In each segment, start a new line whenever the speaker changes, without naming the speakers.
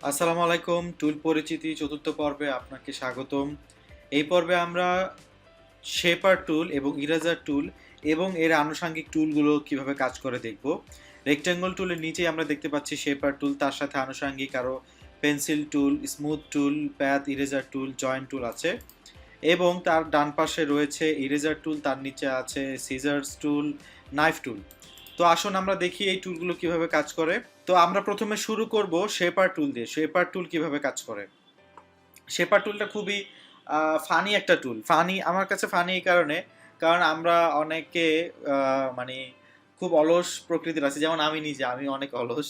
আসসালামু আলাইকুম। টুল পরিচিতি চতুর্থ পর্বে আপনাকে স্বাগতম। এই পর্বে আমরা শেপার টুল এবং ইরেজার টুল এবং এর আনুষঙ্গিক টুলগুলো কিভাবে কাজ করে দেখব। রেক্ট্যাঙ্গল টুলের নিচেই আমরা দেখতে পাচ্ছি শেপার টুল, তার সাথে আনুষঙ্গিক আরও পেন্সিল টুল, স্মুথ টুল, প্যাথ, ইরেজার টুল, জয়েন্ট টুল আছে এবং তার ডান পাশে রয়েছে ইরেজার টুল, তার নিচে আছে সিজার্স টুল, নাইফ টুল। তো আসুন আমরা দেখি এই টুলগুলো কিভাবে কাজ করে। তো আমরা প্রথমে শুরু করব শেপার টুল দিয়ে। শেপার টুল কিভাবে কাজ করে। শেপার টুলটা খুবই ফানি একটা টুল। ফানি আমার কাছে ফানি এই কারণে, কারণ আমরা অনেকে মানে খুব অলস প্রকৃতির আছে, যেমন আমি নিজে, আমি অনেক অলস।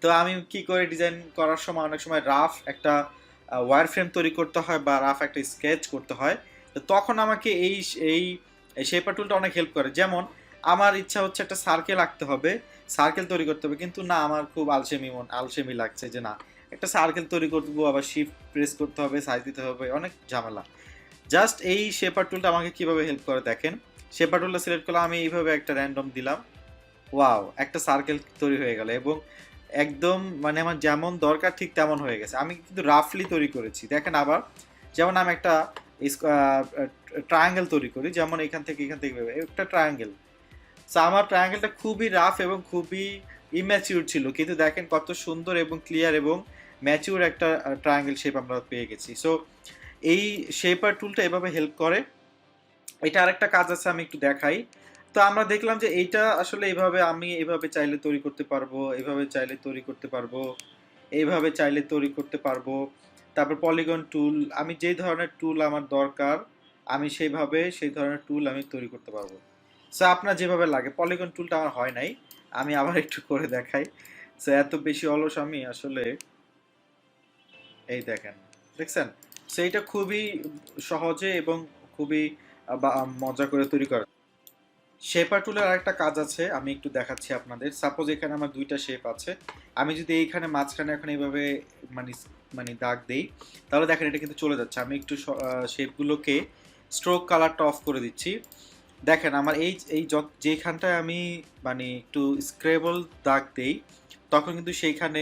তো আমি কি করে ডিজাইন করার সময় অনেক সময় রাফ একটা ওয়্যার ফ্রেম তৈরি করতে হয় বা রাফ একটা স্কেচ করতে হয়। তো তখন আমাকে এই এই শেপার টুলটা অনেক হেল্প করে। যেমন আমার ইচ্ছা হচ্ছে একটা সার্কেল আঁকতে হবে, সার্কেল তৈরি করতে হবে, কিন্তু না আমার খুব আলসেমি লাগছে যে না একটা সার্কেল তৈরি করবো, আবার শিফট প্রেস করতে হবে, সাইজ দিতে হবে, অনেক ঝামেলা। জাস্ট এই শেপার টুলটা আমাকে কিভাবে হেল্প করে দেখেন। শেপার টুলটা সিলেক্ট করলাম, আমি এইভাবে একটা র্যান্ডম দিলাম, ওয়াও একটা সার্কেল তৈরি হয়ে গেল এবং একদম মানে আমার যেমন দরকার ঠিক তেমন হয়ে গেছে। আমি কিন্তু রাফলি তৈরি করেছি দেখেন। আবার যেমন আমি একটা ট্রায়াঙ্গেল তৈরি করি, যেমন এখান থেকে একটা ট্রায়াঙ্গেল। সো আমার ট্রায়াঙ্গেলটা খুবই রাফ এবং খুবই ইম্যাচিউর ছিল, কিন্তু দেখেন কত সুন্দর এবং ক্লিয়ার এবং ম্যাচিউর একটা ট্রায়াঙ্গেল শেপ আমরা পেয়ে গেছি। সো এই শেপার টুলটা এভাবে হেল্প করে। এটা আরেকটা কাজ আছে, আমি একটু দেখাই। তো আমরা দেখলাম যে এইটা আসলে এইভাবে আমি এইভাবে চাইলে তৈরি করতে পারবো, এইভাবে চাইলে তৈরি করতে পারবো, এইভাবে চাইলে তৈরি করতে পারবো। তারপর পলিগন টুল, আমি যেই ধরনের টুল আমার দরকার আমি সেই ধরনের টুল আমি তৈরি করতে পারবো। সো আপনার যেভাবে লাগে। পলিগন টুলটা আমার হয় নাই, আমি আবার একটু করে দেখাই। সো এত বেশি অলস আমি আসলে, এই দেখেন, দেখছেন। সো এটা খুবই সহজে এবং খুবই মজা করে তৈরি করা। শেপার টুলের আরেকটা কাজ আছে, আমি একটু দেখাচ্ছি আপনাদের। সাপোজ এখানে আমার দুইটা শেপ আছে, আমি যদি এইখানে মাঝখানে এখন এইভাবে মানে মানে দাগ দেই, তাহলে দেখেন এটা কিন্তু চলে যাচ্ছে। আমি একটু শেপগুলোকে স্ট্রোক কালারটা অফ করে দিচ্ছি। দেখেন আমার এই এই যেখানটায় আমি মানে একটু স্ক্রেবল দাগ দেই, তখন কিন্তু সেইখানে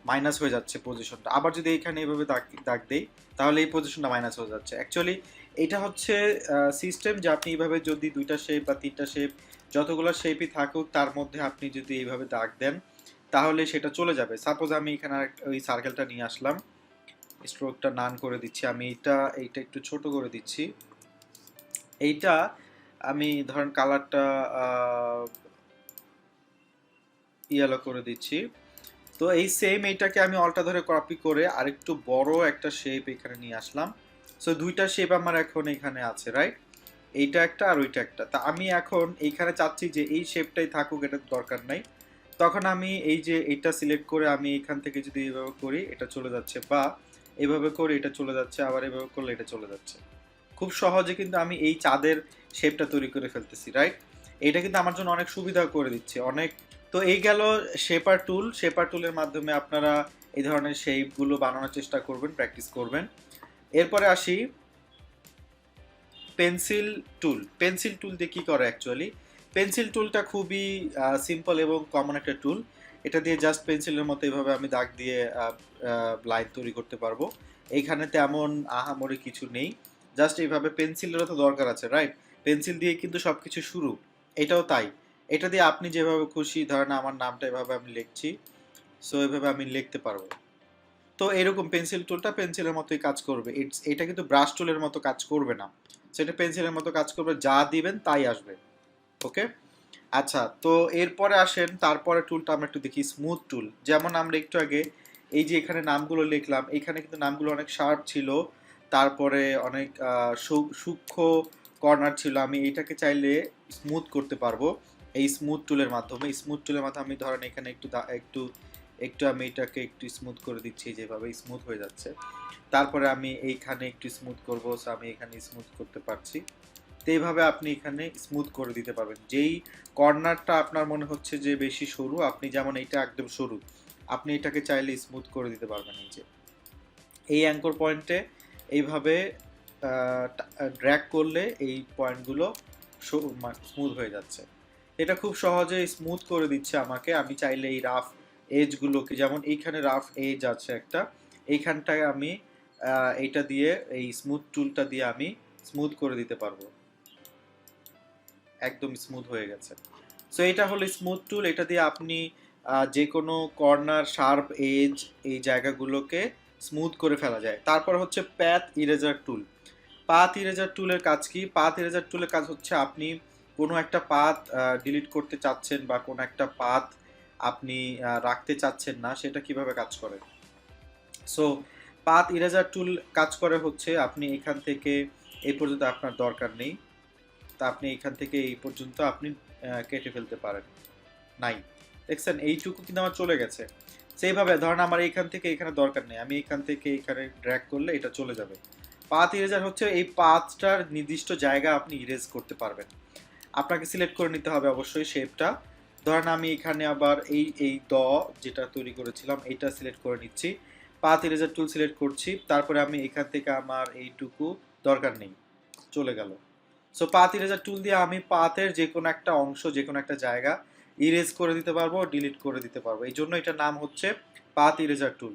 মাইনাস হয়ে যাচ্ছে পজিশনটা। আবার যদি এইখানে এইভাবে দাগ দাগ দেই, তাহলে এই পজিশনটা মাইনাস হয়ে যাচ্ছে। অ্যাকচুয়ালি এটা হচ্ছে সিস্টেম যে আপনি এইভাবে যদি দুইটা শেপ বা তিনটা শেপ, যতগুলো শেপই থাকুক তার মধ্যে আপনি যদি এইভাবে দাগ দেন, তাহলে সেটা চলে যাবে। সাপোজ আমি এখানে ওই সার্কেলটা নিয়ে আসলাম, স্ট্রোকটা নান করে দিচ্ছি, আমি এইটা একটু ছোট করে দিচ্ছি। এইটা আমি ধরেন কালারটা ইয়েলো করে দিচ্ছি। তো এই সেম এইটাকে আমি অলটা ধরে কপি করে আরেকটু বড় একটা শেপ এখানে নিয়ে আসলাম। সো দুইটা শেপ আমার এখন এখানে আছে, রাইট? এইটা একটা আর ওইটা একটা। তা আমি এখন এইখানে চাচ্ছি যে এই শেপটাই থাকুক, এটা দরকার নাই। তখন আমি এই যে এটা সিলেক্ট করে আমি এখান থেকে যদি এইভাবে করি এটা চলে যাচ্ছে, বা এভাবে করে এটা চলে যাচ্ছে, আবার এভাবে করলে এটা চলে যাচ্ছে। খুব সহজে কিন্তু আমি এই চাঁদের শেপটা তৈরি করে ফেলতেছি, রাইট? এটা কিন্তু আমার জন্য অনেক সুবিধা করে দিচ্ছে, অনেক। তো এই গেল শেপার টুল। শেপার টুলের মাধ্যমে আপনারা এই ধরনের শেপগুলো বানানোর চেষ্টা করবেন, প্র্যাকটিস করবেন। এরপরে আসি পেন্সিল টুল। পেন্সিল টুল দিয়ে কী করে অ্যাকচুয়ালি? পেন্সিল টুলটা খুবই সিম্পল এবং কমন একটা টুল। এটা দিয়ে জাস্ট পেন্সিলের মতো এভাবে আমি দাগ দিয়ে লাইন তৈরি করতে পারবো। এইখানে তেমন আহামরি কিছু নেই, জাস্ট এইভাবে পেন্সিলেরও তো দরকার আছে, রাইট? পেন্সিল দিয়ে কিন্তু সব কিছু শুরু, এটাও তাই। এটা দিয়ে আপনি যেভাবে খুশি, ধরেন আমার নামটা এভাবে আমি লিখছি, সো এভাবে আমি লিখতে পারবো। তো এরকম পেন্সিল টুলটা পেন্সিলের মতোই কাজ করবে। এটা কিন্তু ব্রাশ টুলের মতো কাজ করবে না, সেটা পেন্সিলের মতো কাজ করবে, যা দিবেন তাই আসবে। ওকে, আচ্ছা। তো এরপরে আসেন, তারপরে টুলটা আমরা একটু দেখি, স্মুথ টুল। যেমন আমরা একটু আগে এই যে এখানে নামগুলো লিখলাম, এখানে কিন্তু নামগুলো অনেক শার্প ছিল, তারপরে অনেক সূক্ষ্ম কর্নার ছিল। আমি এটাকে চাইলে স্মুথ করতে পারবো এই স্মুথ টুলের মাধ্যমে। স্মুথ টুলের মাধ্যমে আমি ধরেন এখানে একটু একটু আমি এটাকে একটু স্মুথ করে দিচ্ছি, যেভাবে স্মুথ হয়ে যাচ্ছে। তারপরে আমি এইখানে একটু স্মুথ করবো, সো আমি এখানে স্মুথ করতে পারছি। তো এইভাবে আপনি এখানে স্মুথ করে দিতে পারবেন। যেই কর্নারটা আপনার মনে হচ্ছে যে বেশি সরু, আপনি যেমন এইটা একদম সরু, আপনি এটাকে চাইলে স্মুথ করে দিতে পারবেন। এই যে এই অ্যাঙ্কর পয়েন্টে এইভাবে ড্র্যাগ করলে এই পয়েন্টগুলো স্মুথ হয়ে যাচ্ছে। এটা খুব সহজে স্মুথ করে দিচ্ছে আমাকে। আমি চাইলে এই রাফ এজগুলোকে, যেমন এইখানে রাফ এজ আছে একটা, এইখানটায় আমি এইটা দিয়ে, এই স্মুথ টুলটা দিয়ে আমি স্মুথ করে দিতে পারবো। একদম স্মুথ হয়ে গেছে। সো এটা হলো স্মুথ টুল, এটা দিয়ে আপনি যে কোনো কর্নার, শার্প এজ, এই জায়গাগুলোকে স্মুথ করে ফেলা যায়। তারপর হচ্ছে প্যাথ ইরেজার টুল। পাথ ইরেজার টুলের কাজ কি? পাথ ইরেজার টুলের কাজ হচ্ছে আপনি কোনো একটা পাথ ডিলিট করতে চাচ্ছেন বা কোনো একটা পাথ আপনি রাখতে চাচ্ছেন না, সেটা কিভাবে কাজ করে। সো পাথ ইরেজার টুল কাজ করে হচ্ছে, আপনি এখান থেকে এই পর্যন্ত আপনার দরকার নেই, তা আপনি এখান থেকে এই পর্যন্ত আপনি কেটে ফেলতে পারেন। নাই, দেখছেন এইটুকু কিন্তু আমার চলে গেছে। সেইভাবে ধরেন আমার এইখান থেকে এখানে দরকার নেই, আমি এখান থেকে এখানে ড্র্যাগ করলে এটা চলে যাবে। পাথ ইরেজার হচ্ছে এই পাথটার নির্দিষ্ট জায়গা আপনি ইরেজ করতে পারবেন। আপনাকে সিলেক্ট করে নিতে হবে অবশ্যই শেপটা। ধরেন আমি এখানে আবার এই এই যেটা তৈরি করেছিলাম এটা সিলেক্ট করে নিচ্ছি, পাথ ইরেজার টুল সিলেক্ট করছি, তারপরে আমি এখান থেকে আমার এইটুকু দরকার নেই, চলে গেল। সো পাথ ইরেজার টুল দিয়ে আমি পাথের যে কোনো একটা অংশ, যে কোনো একটা জায়গা ইরেজ করে দিতে পারবো, ডিলিট করে দিতে পারবো। এই জন্য এটার নাম হচ্ছে পাথ ইরেজার টুল।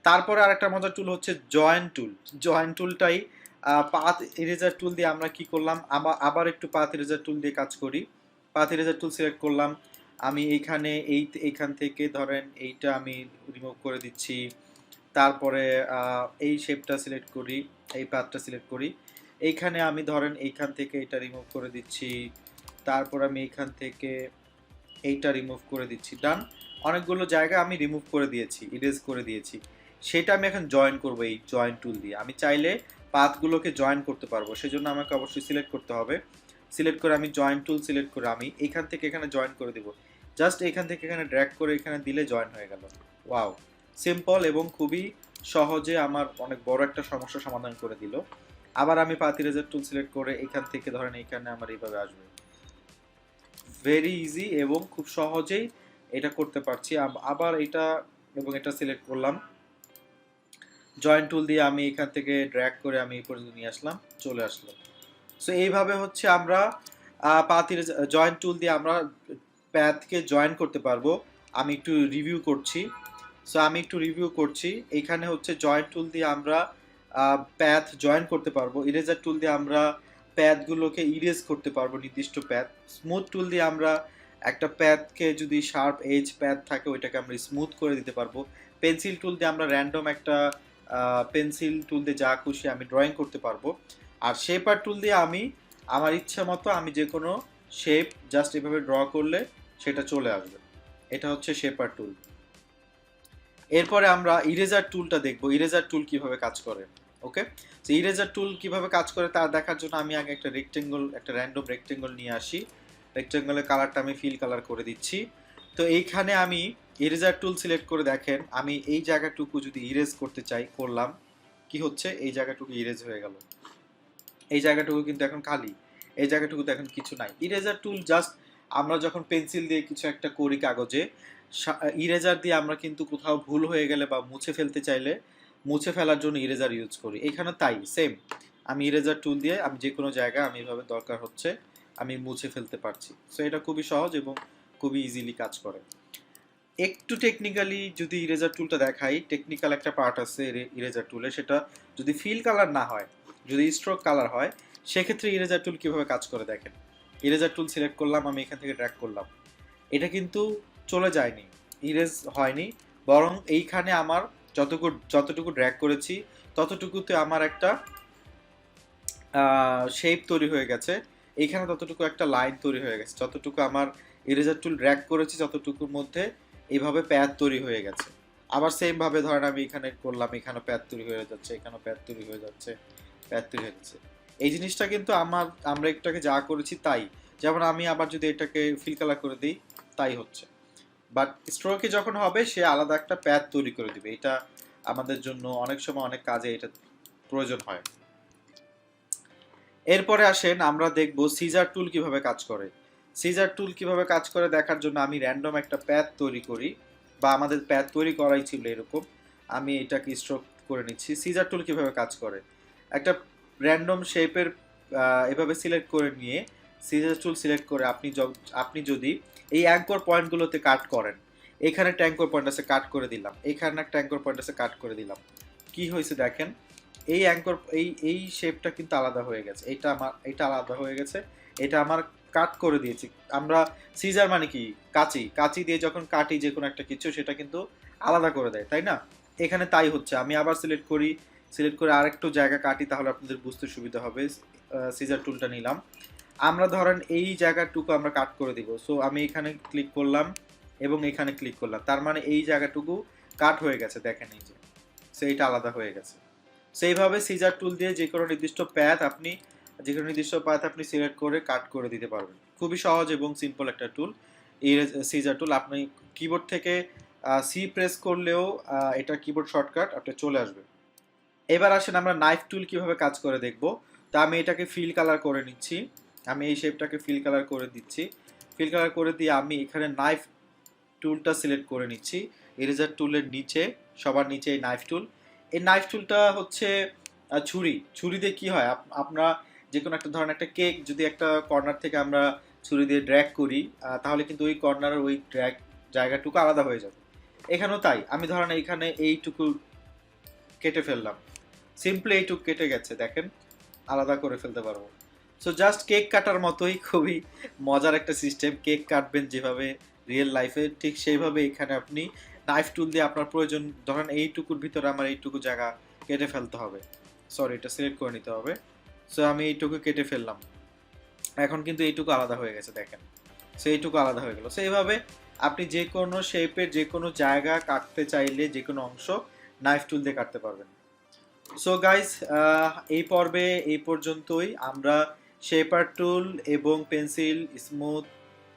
তারপরে আরেকটা মজার টুল হচ্ছে জয়েন্ট টুল। জয়েন্ট টুলটাই পাথ ইরেজার টুল দিয়ে আমরা কি করলাম, আবার একটু পাথ ইরেজার টুল দিয়ে কাজ করি। পাথ ইরেজার টুল সিলেক্ট করলাম, আমি এইখানে এইখান থেকে ধরেন এইটা আমি রিমুভ করে দিচ্ছি। তারপরে এই শেপটা সিলেক্ট করি, এই পাথটা সিলেক্ট করি, এইখানে আমি ধরেন এইখান থেকে এটা রিমুভ করে দিচ্ছি, তারপর আমি এইখান থেকে এইটা রিমুভ করে দিচ্ছি। ডান, অনেকগুলো জায়গা আমি রিমুভ করে দিয়েছি, ইরেজ করে দিয়েছি। সেটা আমি এখন জয়েন করব এই জয়েন টুল দিয়ে। আমি চাইলে পাথগুলোকে জয়েন করতে পারবো, সেজন্য আমাকে অবশ্যই সিলেক্ট করতে হবে। সিলেক্ট করে আমি জয়েন টুল সিলেক্ট করে আমি এখান থেকে এখানে জয়েন করে দিব। জাস্ট এখান থেকে এখানে ড্র্যাগ করে এখানে দিলে জয়েন হয়ে গেল। ওয়াও, সিম্পল এবং খুবই সহজে আমার অনেক বড় একটা সমস্যা সমাধান করে দিল। আবার আমি পাথ ইরেজার টুল সিলেক্ট করে এখান থেকে ধরেন এখানে আমার এইভাবে আসবে। ভেরি ইজি এবং খুব সহজেই এটা করতে পারছি। আবার এটা এবং এটা সিলেক্ট করলাম, জয়েন্ট টুল দিয়ে আমি এখান থেকে ড্র্যাগ করে আমি এই পর্যন্ত নিয়ে আসলাম, চলে আসলো। সো এইভাবে হচ্ছে আমরা পাথের জয়েন্ট টুল দিয়ে আমরা প্যাথকে জয়েন করতে পারবো। আমি একটু রিভিউ করছি। সো আমি একটু রিভিউ করছি, এখানে হচ্ছে জয়েন্ট টুল দিয়ে আমরা প্যাথ জয়েন করতে পারবো। ইরেজার টুল দিয়ে আমরা প্যাথগুলোকে ইরেজ করতে পারবো, নির্দিষ্ট প্যাথ। স্মুথ টুল দিয়ে আমরা একটা প্যাথকে যদি শার্প এজ প্যাথ থাকে ওইটাকে আমরা স্মুথ করে দিতে পারবো। পেন্সিল টুল দিয়ে আমরা র্যান্ডম একটা পেন্সিল টুল দিয়ে যা খুশি আমি ড্রয়িং করতে পারবো। আর শেপার টুল দিয়ে আমি আমার ইচ্ছা মতো আমি যে কোনো শেপ জাস্ট এভাবে ড্র করলে সেটা চলে আসবে। এটা হচ্ছে শেপার টুল। এরপরে আমরা ইরেজার টুলটা দেখবো, ইরেজার টুল কিভাবে কাজ করে। ওকে, তো ইরেজার টুল কিভাবে কাজ করে তা দেখার জন্য আমি আগে একটা রেক্টেঙ্গল, একটা র্যান্ডম রেক্টেঙ্গল নিয়ে আসি। রেক্টেঙ্গলের কালারটা আমি ফিল কালার করে দিচ্ছি। তো এইখানে আমি ইরেজার টুল সিলেক্ট করে দেখেন, আমি এই জায়গাটুকু যদি ইরেজ করতে চাই, করলাম, কি হচ্ছে, এই জায়গাটুকু ইরেজ হয়ে গেল। এই জায়গাটুকু কিন্তু এখন খালি, এই জায়গাটুকুতে এখন কিছু নাই। ইরেজার টুল জাস্ট আমরা যখন পেন্সিল দিয়ে কিছু একটা করি কাগজে, ইরেজার দিয়ে আমরা কিন্তু কোথাও ভুল হয়ে গেলে বা মুছে ফেলতে চাইলে মুছে ফেলার জন্য ইরেজার ইউজ করি। এখানে তাই সেম, আমি ইরেজার টুল দিয়ে আমি যে কোনো জায়গায় আমি এভাবে দরকার হচ্ছে আমি মুছে ফেলতে পারছি। সো এটা খুবই সহজ এবং খুবই ইজিলি কাজ করে। একটু টেকনিক্যালি যদি ইরেজার টুলটা দেখাই, টেকনিক্যাল একটা পার্ট আছে ইরেজার টুলে, সেটা যদি ফিল কালার না হয়, যদি স্ট্রোক কালার হয়, সেক্ষেত্রে ইরেজার টুল কীভাবে কাজ করে দেখেন। ইরেজার টুল সিলেক্ট করলাম, আমি এখান থেকে ড্র্যাগ করলাম, এটা কিন্তু চলে যায়নি, ইরেজ হয়নি, বরং এইখানে আমার যতটুকু ড্র্যাগ করেছি ততটুকুতে আমার একটা শেপ তৈরি হয়ে গেছে। এইখানে ততটুকু একটা লাইন তৈরি হয়ে গেছে, যতটুকু আমার ইরেজার টুল ড্র্যাগ করেছি ততটুকুর মধ্যে এইভাবে প্যাথ তৈরি হয়ে গেছে। আবার সেম ভাবে ধরেন আমি এখানে করলাম, এখানে প্যাথ তৈরি হয়ে যাচ্ছে, এখানে প্যাথ তৈরি হয়ে যাচ্ছে, প্যাথ তৈরি হয়ে যাচ্ছে। এই জিনিসটা কিন্তু আমরা এটাকে যা করেছি তাই, যেমন আমি আবার যদি এটাকে ফিল কালার করে দিই তাই হচ্ছে। বাট স্ট্রোকে যখন হবে সে আলাদা একটা প্যাথ তৈরি করে দিবে। এটা আমাদের জন্য অনেক সময় অনেক কাজে এটা প্রয়োজন হয়। এরপরে আসেন আমরা দেখব সিজার টুল কিভাবে কাজ করে। সিজার টুল কিভাবে কাজ করে দেখার জন্য আমি র্যান্ডম একটা প্যাথ তৈরি করি, বা আমাদের প্যাথ তৈরি করাই ছিল এরকম, আমি এটাকে স্ট্রোক করে নিচ্ছি। সিজার টুল কিভাবে কাজ করে, একটা র্যান্ডম শেপের এভাবে সিলেক্ট করে নিয়ে সিজার টুল সিলেক্ট করে আপনি যদি এই অ্যাঙ্কর পয়েন্টগুলোতে কাট করেন, এখানে ট্যাঙ্কর পয়েন্ট আছে, কাট করে দিলাম, এখানে একটা অ্যাঙ্কর পয়েন্ট আছে, কাট করে দিলাম। কি হয়েছে দেখেন, এই অ্যাঙ্কর এই শেপটা কিন্তু আলাদা হয়ে গেছে, এটা আলাদা হয়ে গেছে, এটা আমার কাট করে দিয়েছি আমরা। সিজার মানে কি, কাঁচি দিয়ে যখন কাটি যে কোনো একটা কিছু সেটা কিন্তু আলাদা করে দেয়, তাই না? এখানে তাই হচ্ছে। আমি আবার সিলেক্ট করে আরেকটু জায়গা কাটি, তাহলে আপনাদের বুঝতে সুবিধা হবে। সিজার টুলটা নিলাম, আমরা ধরেন এই জায়গাটুকু আমরা কাট করে দিব। সো আমি এখানে ক্লিক করলাম এবং এখানে ক্লিক করলাম, তার মানে এই জায়গাটুকু কাট হয়ে গেছে, দেখেন এই যে সেইটা আলাদা হয়ে গেছে। সেইভাবে সিজার টুল দিয়ে যে কোনো নির্দিষ্ট প্যাথ আপনি সিলেক্ট করে কাট করে দিতে পারবেন। খুবই সহজ এবং সিম্পল একটা টুল এই সিজার টুল। আপনি কিবোর্ড থেকে সি প্রেস করলেও এটা কিবোর্ড শর্টকাট আপনার চলে আসবে। এবার আসেন আমরা নাইফ টুল কিভাবে কাজ করে দেখব। তা আমি এটাকে ফিল কালার করে নিচ্ছি, আমি এই শেপটাকে ফিল কালার করে দিচ্ছি। ফিল কালার করে দিয়ে আমি এখানে নাইফ টুলটা সিলেক্ট করে নিচ্ছি, ইরেজার টুলের নিচে, সবার নিচে এই নাইফ টুল। এই নাইফ টুলটা হচ্ছে ছুরি দিয়ে কি হয়, আমরা যে কোনো একটা ধরেন একটা কেক যদি একটা কর্নার থেকে আমরা ছুরি দিয়ে ড্র্যাগ করি, তাহলে কিন্তু ওই কর্নারের ওই ড্র্যাগ জায়গাটুকু আলাদা হয়ে যাবে। এখানেও তাই, আমি ধরেন এইখানে এইটুকু কেটে ফেললাম, সিম্পলি এইটুকু কেটে গেছে, দেখেন আলাদা করে ফেলতে পারবো। সো জাস্ট কেক কাটার মতোই, খুবই মজার একটা সিস্টেম। কেক কাটবেন যেভাবে রিয়েল লাইফে, ঠিক সেইভাবে এখানে আপনি নাইফ টুল দিয়ে আপনার প্রয়োজন, ধরেন এইটুকুর ভিতরে আমার এইটুকু জায়গা কেটে ফেলতে হবে, সরি এটা সিলেক্ট করে নিতে হবে। সো আমি এইটুকু কেটে ফেললাম, এখন কিন্তু এইটুকু আলাদা হয়ে গেছে, দেখেন সো এইটুকু আলাদা হয়ে গেল। সো এইভাবে আপনি যে কোনো শেপের যে কোনো জায়গা কাটতে চাইলে যে কোনো অংশ নাইফ টুল দিয়ে কাটতে পারবেন। সো গাইস, এই পর্বে এই পর্যন্তই। আমরা শেপার টুল এবং pencil, smooth,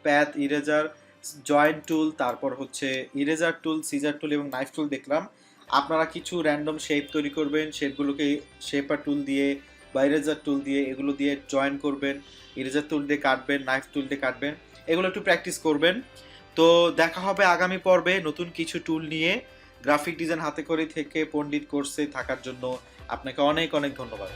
path, eraser, joint tool, তারপর হচ্ছে ইরেজার টুল, সিজার টুল এবং নাইফ টুল দেখলাম। আপনারা কিছু র্যান্ডম শেপ তৈরি করবেন, শেপগুলোকে শেপার টুল দিয়ে বা ইরেজার টুল দিয়ে এগুলো দিয়ে জয়েন করবেন, ইরেজার টুল দিয়ে কাটবেন, নাইফ টুল দিয়ে কাটবেন, এগুলো একটু প্র্যাকটিস করবেন। তো দেখা হবে আগামী পর্বে নতুন কিছু টুল নিয়ে। গ্রাফিক ডিজাইন হাতে করে থেকে পণ্ডিত কোর্সে থাকার জন্য আপনাকে অনেক অনেক ধন্যবাদ।